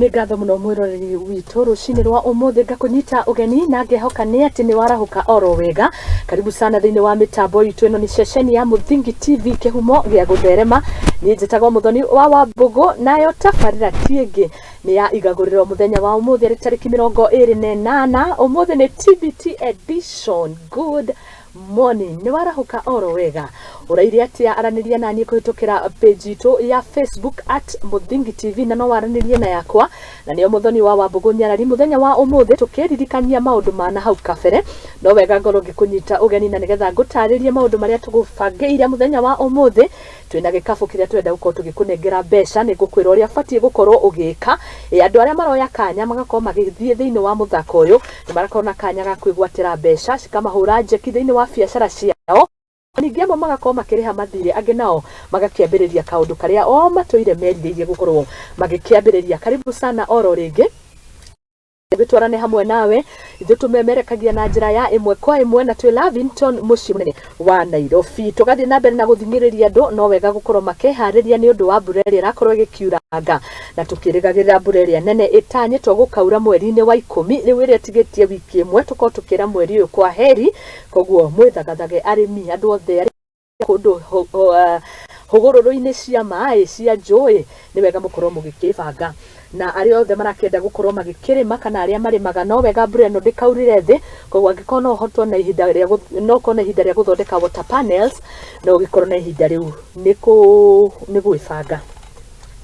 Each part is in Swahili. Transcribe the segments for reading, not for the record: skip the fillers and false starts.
Nĩ ngatho mũno mwĩroreri witũ rũcinĩ rwa ũmũthĩ ngakunyita ũgeni na ngehoka nĩ atĩ nĩ warahũka oro wega. Karibu sana thĩinĩ wa mĩtambo itũ ĩno nĩ ceceni ya Muthingi TV kĩhumo gĩa gũtherema. Niĩ njĩtagwo Muthoni wa Wambugu, nayo tabarĩra ti ĩngĩ nĩ ya Igaguriro mũthenya wa ũmũthĩ arĩ tarĩki 28. Ũmũthĩ nĩ TBT edition. Good morning. Nĩ warahũka oro wega. Ũraire atĩa aranĩria na niĩ kũhĩtũkĩra page itũ ya Facebook @Muthingi TV na no waranĩrie na yakwa na nĩyo Muthoni wa Wambugu nyarari mũthenya wa ũmũthĩ tũkĩririkania maũndũ ma na hau kabere. No wega ngorwo ngĩkũnyita ũgeni na nĩgetha ngũtarĩrie maũndũ marĩa tũgũbangĩire mũthenya wa ũmũthĩ. Twĩna gĩkabũ kĩrĩa twenda gũkorwo tũgĩkũnengera mbeca nĩ ngũkwĩra ũrĩa batiĩ gũkorwo ũgĩka. Andũ arĩa maroya kanya magakorwo magĩthiĩ thĩinĩ wa mũthako ũyũ nĩ marakorwo na kanya ga kwĩgwatĩra mbeca cikamahũra njeki thĩinĩ wa biacara ciao. Ningĩ amwe magakorwo makĩrĩha mathirĩ, angĩ nao magakĩambĩrĩria kaũndũ karĩa o matũire merirĩirie gũkorwo magĩkĩambĩrĩria. Karibu sana oro rĩngĩ gĩtwarane hamwe nawe ithuĩ tũmemerekagia na njĩra ya ĩmwe kwa ĩmwe na twĩ Lavington mũciĩ mũnene wa Nairobi. Tũgathiĩ na mbere na gũthingĩrĩria andũ, no wega gũkorwo makeharĩria nĩ ũndũ wa mbura ĩrĩa ĩrakorwo ĩgĩkiuranga na tũkĩrĩgagĩrĩra mbura ĩrĩa nene ĩtanyĩtwo gũkaura mweri-inĩ wa 10 rĩu ĩrĩa ĩtigĩtie wiki ĩmwe tũkorwo tũkĩra mweri ũyũ kwa heri. Koguo mwĩthagathage arĩmi andũ othe arĩ kũndũ hũgũrũrũ-inĩ cia maĩ cia njũĩ nĩ wega mũkorwo mũgĩkĩbanga, na arĩa othe marakĩenda gũkorwo magĩkĩrĩma kana arĩa marĩmaga no wega mbura ĩno ndĩkaurire thĩ. Koguo angĩkorwo no ũhotwo na ihinda rĩa gũthondeka water panels no ũgĩkorwo na ihinda rĩu nĩ gwĩbanga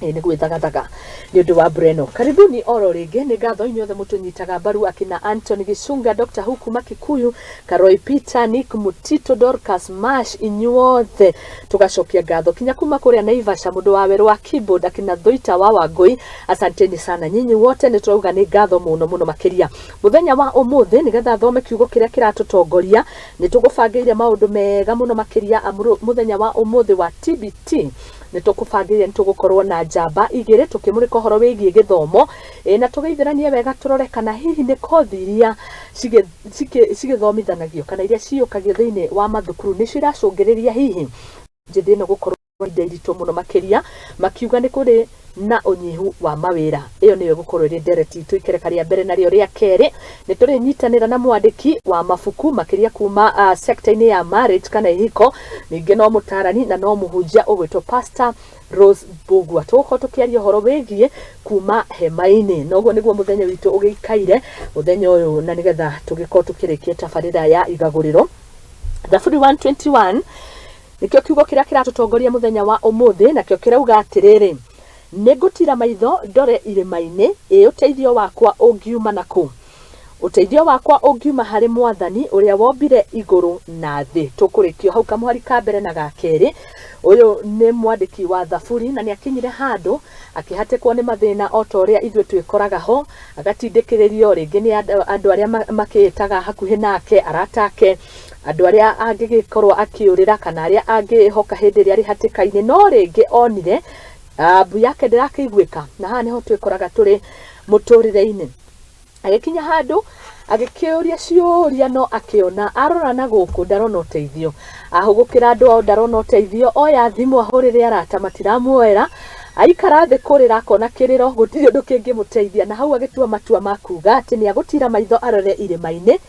nĩ gwĩthagathaga nĩ ũndũ wa mbura ĩno. Karibuni oro rĩngĩ. Nĩ ngatho inyuothe mũtũnyitaga mbaru akina Anthony Gicunga, Dr. Huku Makikuyu, Karoi Peter, Nick Mutito, Dorcas Mash, inyuothe tugacokia ngatho kinya kuma kũrĩa Naivasha, mũndũ wa werũ wa keyboard akina Thoita wa Wangui. Asanteni sana nyinyi wote, nĩ turauga nĩ ngatho mũno mũno makĩria mũthenya wa ũmũthĩ. Nĩgetha thome kiugo kĩrĩa kĩratũtongoria nĩ tũgũbangĩire maũndũ mega mũno makĩria mũthenya wa ũmũthĩ wa TBT. Nĩ tũkũbangĩire nĩ tũgũkorwo na njamba igĩrĩ tũkĩmũrĩka ũhoro wĩgiĩ gĩthomo na tũgeithĩranie wega tũrore kana hihi nĩ kothi iria cigĩthomithanagio kana iria ciũkagio thĩinĩ wa mathukuru nĩ ciracũngĩrĩria hihi njĩthĩ ĩno gũkorwo ihinda iritũ mũno makĩria, makiuga nĩ kũrĩ na ũnyihu wa mawĩra. Ĩyo nĩyo gũkorwo ĩrĩ ndereti itũ ikereka rĩa mbere. Narĩo rĩa kerĩ nĩ tũrĩnyitanĩra na mwandĩki wa mabuku makĩria kuma sector-inĩ ya marriage kana ihiko, ningĩ no mũtarani na no mũhunjia ũgwĩtwo Pastor Rose Bogwa. Tũgũkorwo tũkĩaria ũhoro wĩgiĩ kuma hema-inĩ, noguo nĩguo mũthenya witũ ũgĩikaire mũthenya ũyũ, na nĩgetha tũgĩkorwo tũkĩrĩkia tabarĩra ya Igaguriro. Thaburi 121 nĩkĩo kiugo kĩrĩa kĩratũtongoria mũthenya wa ũmũthĩ, nakĩo kĩrauga atĩrĩrĩ: nĩ ngũtira maitho ndore irĩma-inĩ, ũteithio wakwa ũngiuma nakũ? Ũteithio wakwa ũngiuma harĩ Mwathani ũrĩa wombire igũrũ na thĩ. Tũkũrĩkio hau kamũhari ka mbere na ga kerĩ. Ũyũ nĩ mwandĩki wa thaburi na nĩ akinyire handũ akĩhatĩkwo nĩ mathĩna o ta ũrĩa ithuĩ twĩkoraga ho, agatindĩkĩrĩrio rĩngĩ nĩ andũ arĩa makĩĩtaga hakuhĩ nake, arata ake, andũ arĩa angĩgĩkorwo akĩũrĩra kana arĩa angĩhoka hĩndĩ ĩrĩa arĩ hatĩka-inĩ, no rĩngĩ onire mbu yake ndĩrakĩiguĩka, na haha nĩho twĩkoraga tũrĩ mũtũrĩre-inĩ. Agĩkinya handũ agĩkĩũria ciũria no akĩona arora na gũkũ ndarona ũteithio, ahũgũkĩra andũ ao ndarona ũteithio, oya thimũ ahũrĩre arata matiramuoera, aikara thĩ kũrĩra akona kĩrĩro gũtirĩ ũndũ kĩngĩmũteithia, na hau agĩtua matua ma kuuga atĩ nĩ agũtira maitho arore irĩma-inĩ,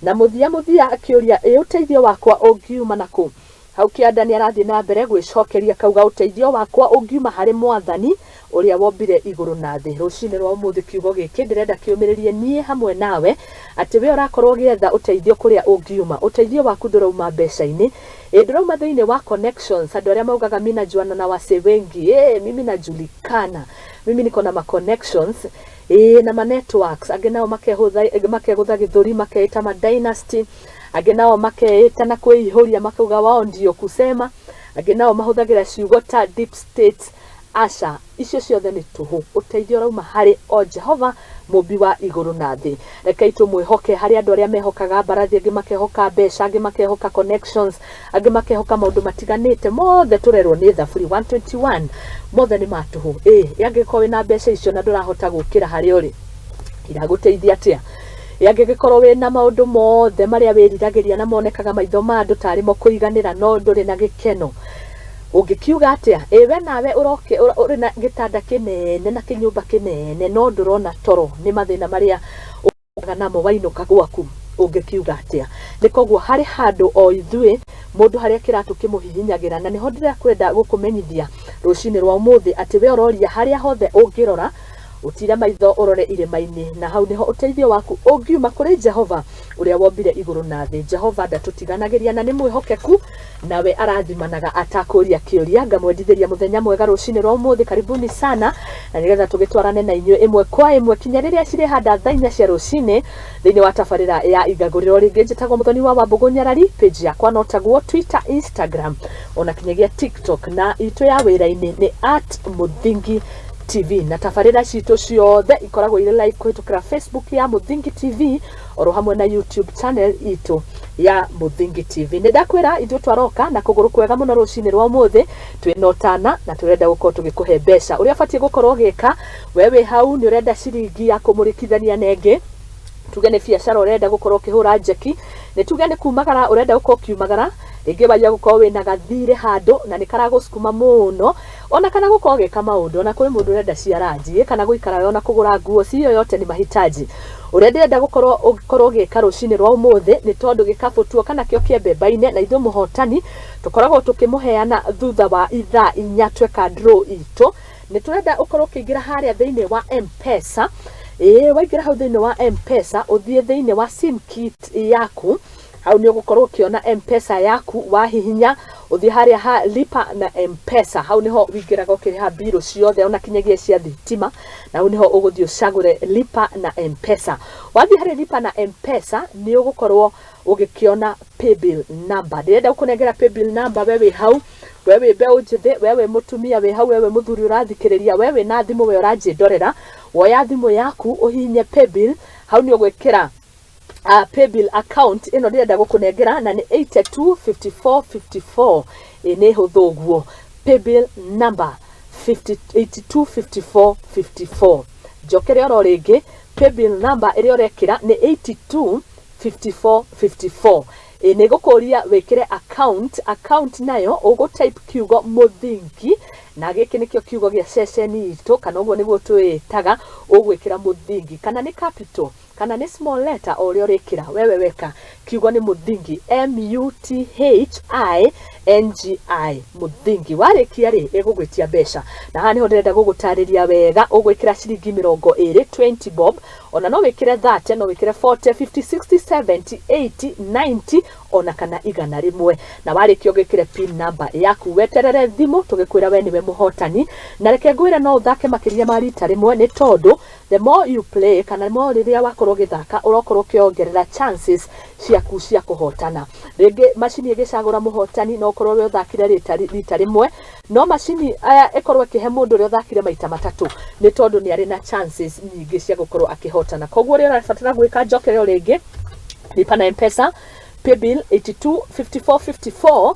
na mũthia akĩũria ũteithio wakwa ũngiuma nakũ? Hau kĩanda nĩ arathiĩ na mbere gwĩcokeria kauga ũteithio wakwa ũngiuma harĩ Mwathani ũrĩa wombire igũrũ na thĩ. Rũcinĩ rwa ũmũthĩ kiugo gĩkĩ ndĩrenda kĩũmĩrĩrie niĩ hamwe nawe atĩ we ũrakorwo ũgĩetha ũteithio kũrĩa ũngiuma. Ũteithio waku ndũrauma mbeca-inĩ, ndũrauma thĩinĩ wa connections. Andũ arĩa maugaga mimi najuana na wasee wengi, mimi najulikana, mimi niko na ma connections na ma networks. Angĩ nao makegũtha gĩthũri makeita ma dynasty, angĩ nao makeita na kwĩihũria makauga wao ndio kusema, angĩ nao mahũthagĩra ciugo ta deep state. Aca, icio ciothe nĩ tũhũ. Ũteithio ũrauma harĩ o Jehova mũmbi wa igũrũ na thĩ. Rekei tũmwĩhoke harĩ andũ arĩa mehokaga mbarathi, angĩ makehoka mbeca, angĩ makehoka connections, angĩ makehoka maũndũ matiganĩte. Mothe tũrerwo nĩ thaburi 121 mothe nĩ matũhũ. Angĩkorwo wĩna mbeca icio na ndũrahota gũkĩra harĩa ũrĩ, iragũteithia atĩa? Angĩkorwo wĩna maũndũ mothe marĩa wĩriragĩria na monekaga maitho ma andũ tarĩ mo kũiganĩra no ndũrĩ na gĩkeno, ungikiuga atia ewe nawe uroke uri na gitanda kinene na kinyumba kinene no ndurona toro ni mathina maria namo wainuka gwaku ungikiuga atia nikoguo hari handu o ithue mundu haria kiratu kimuhihinyagira na niho ndira kwenda gukumenyithia rucini rwa umuthi ati we uroria haria hothe ungirora utira maitho urore irima-ini na hau niho uteithio waku ungiuma kuri Jehova uria wombire iguru na thi. Jehova ndatutiganagĩria na ni mwihokeku nawe arathimanaga atakuria kiuria. Ngamwendithĩria muthenya mwega rucini rwa umuthi. Karibuni sana na nigetha tugitwarane na inyuĩ imwe kwa imwe kinya riria cirĩ handa thaa 4 cia rucini thĩinĩ wa tabarĩra ya Igaguriro. Rĩngĩ njĩtagwo Muthoni wa Wambugu Nyarari. Page yakwa no tagwo Twitter, Instagram ona kinyagia TikTok na itu ya wĩra-inĩ ni @Muthingi TV na tabarĩra citũ ciothe ikoragwo ire live kũhĩtũkĩra Facebook ya Muthingi TV oro hamwe na YouTube channel itũ ya Muthingi TV. Nĩ ndakwĩra ithuĩ twaroka na kũgũrũ kwega mũno rũcinĩ rwa ũmũthĩ twĩna ũtana na tũrenda gũkorwo tũgĩkũhe mbeca ũrĩa batiĩ gũkorwo gĩka. Wewe hau nĩ ũrenda ciringi ya kũmũrĩkithania nenge, tuge nĩ biacara ũrenda gũkorwo ũkĩhũra njeki, nĩ tuge nĩ kumagara ũrenda gũkorwo ũkiumagara, rĩngĩ wajia gũkorwo wĩna gathirĩ handũ na nĩ karagũcukuma mũno, ona kana gũkorwo gĩka maũndũ, ona kũrĩ mũndũ ũrenda ciaranji kana gũikara ona kũgũra nguo, ciyo yote ni mahitaji ũrĩa ndĩrenda gũkorwo gĩka rũcinĩ rwa ũmũthĩ nĩ tondũ gĩkabũ tuo kana kĩo kĩembemba-inĩ na ithuĩ mũhotani tũkoragwo tũkĩmũheana thutha wa ithaa 4 tweka draw itũ. Nĩ tũrenda ũkorwo ũkĩingĩra harĩa thĩinĩ wa M-Pesa. Waingĩra hau thĩinĩ wa M-Pesa ũthiĩ thĩinĩ wa sim kit yaku, hau nĩ ũgũkorwo ũkĩona M-Pesa yaku, wahihinya uthie haria ha lipa na M-Pesa, hau niho wingiraga ukiriha biro ciothe ona kinyagia cia thitima, na hau niho uguthie ucagure lipa na M-Pesa. Wathie haria lipa na M-Pesa ni ugukorwo ugikiona paybill number. Ndirenda gukunengera paybill number wewe hau, wewe mbeũ njĩthĩ, wewe mutumia we hau, wewe muthuri urathikiriria, wewe na thimu we uranjindorera, woya thimu yaku uhihinye paybill, hau ni ugwikira paybill account ino ndirenda gukunengera na ni 825454. Ni huthuguo paybill number 825454. Jokere oro ringi paybill number iri urekira ni 825454. Ni gukuria wekire account nayo ugu type kiugo Muthingi na giki nikio kiugo gia ceceni itu kana uguo niguo twitaga ugwikira Muthingi, kana ni capital kana ni small letter o rio rikira wewe weka kiugo ni Muthingi, MUTHINGI Muthingi. Warikia ri igugwitia mbeca na hani ho ndirenda gugutariria wega, ugwikira ciringi 20 20 bob, ona no wikire 30, no wikire 40 50 60 70 80 90 ona kana igana rimwe. Na warikia ugikire pin number yaku weterere thimu tugikwira we niwe muhotani, na reke ngwire no uthake makiria ma rita rimwe ni tondu the more you play kana more riria wakorwo githaka urokorwo kiongerera chances ciaku cia kuhotana. Ringi machini igicagura muhotani no korwo we uthakire rita rimwe, no machini aya ikorwo kihe mundu ri uthakire maita matatu ni tondu ni ari na chances nyingi cia gukorwo akihotana. Koguo ri urabatara gwika njokero ringi lipa na M-Pesa paybill 825454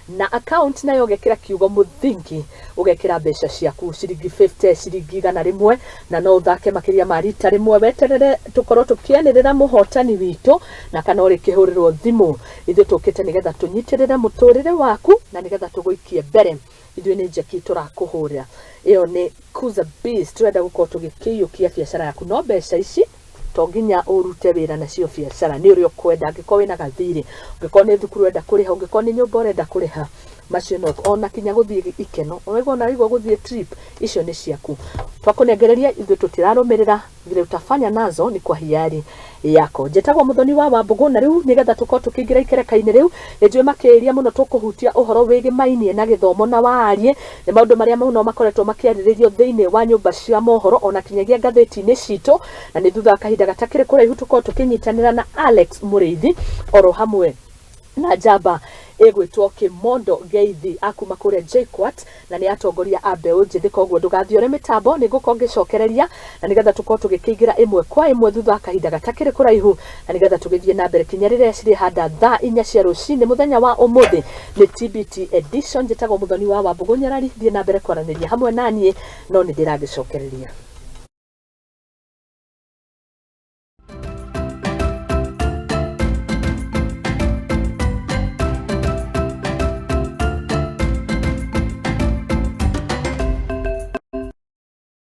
na account nayo ugekira kiugo Muthingi, ugekira mbeca ciaku ciringi 50 ciringi igana rimwe, na no uthake makiria ma rita rimwe. Weterere tukorwo tukianirira muhotani witu na kana uri kihurirwo thimu, ithu tukite nigetha tunyitirire muturire waku na nigetha tuguikie mbere. Ithu ni njeki turakuhurira, iyo ni Kuza Biz. Turenda gukorwo tugikiyukia biacara yaku, no mbeca ici tonginya urute wira na cio biacara ni uri ukwenda. Angĩkorwo wĩna gathirĩ, ũngĩkorwo nĩ thukuru wenda kũrĩha, ũngĩkorwo nĩ nyũmba ũrenda kũrĩha, macio no ona kinya gũthiĩ ikeno, onaigua na igua gũthiĩ trip, icio nĩ ciaku. Twakunengereria ithuĩ tũtirarũmĩrĩra vile utafanya nazo ni kwa hiari yako. Njĩtagwo Muthoni wa Wambugu, na riu nigetha tukorwo tukĩingĩra ikereka-inĩ riu nĩnjũĩ makĩria mũno tũkũhutia ũhoro wĩgĩmainie na gĩthomo na warie nĩ maũndũ marĩa mau no makoretwo makĩarĩrĩrio thĩinĩ wa nyũmba cia mohoro ona kinyagia ngathĩti-inĩ citũ, na nĩ thutha wa kahinda gatakĩrĩ kũraihu tũkorwo tũkĩnyitanĩra na Alex Mũrĩithi oro hamwe na njamba egwitwo Kimondo Geithi akuma kuria JKUAT, na ni atongoria a mbeũ njĩthĩ. Koguo ndũgathiore mitambo, ni ngukorwo ngicokereria na nigetha tukorwo tugĩkĩingĩra imwe kwa imwe thutha wa kahinda gatakĩrĩ kũraihu, na nigetha tũgĩthiĩ na mbere kinya rĩrĩa cirĩ handa thaa 4 cia rũcinĩ muthenya wa ũmũthĩ. Ni TBT edition. Njĩtagwo Muthoni wa Wambugu Nyarari, thiĩ na mbere kwaranĩria hamwe naniĩ, no nĩ ndĩragĩcokereria.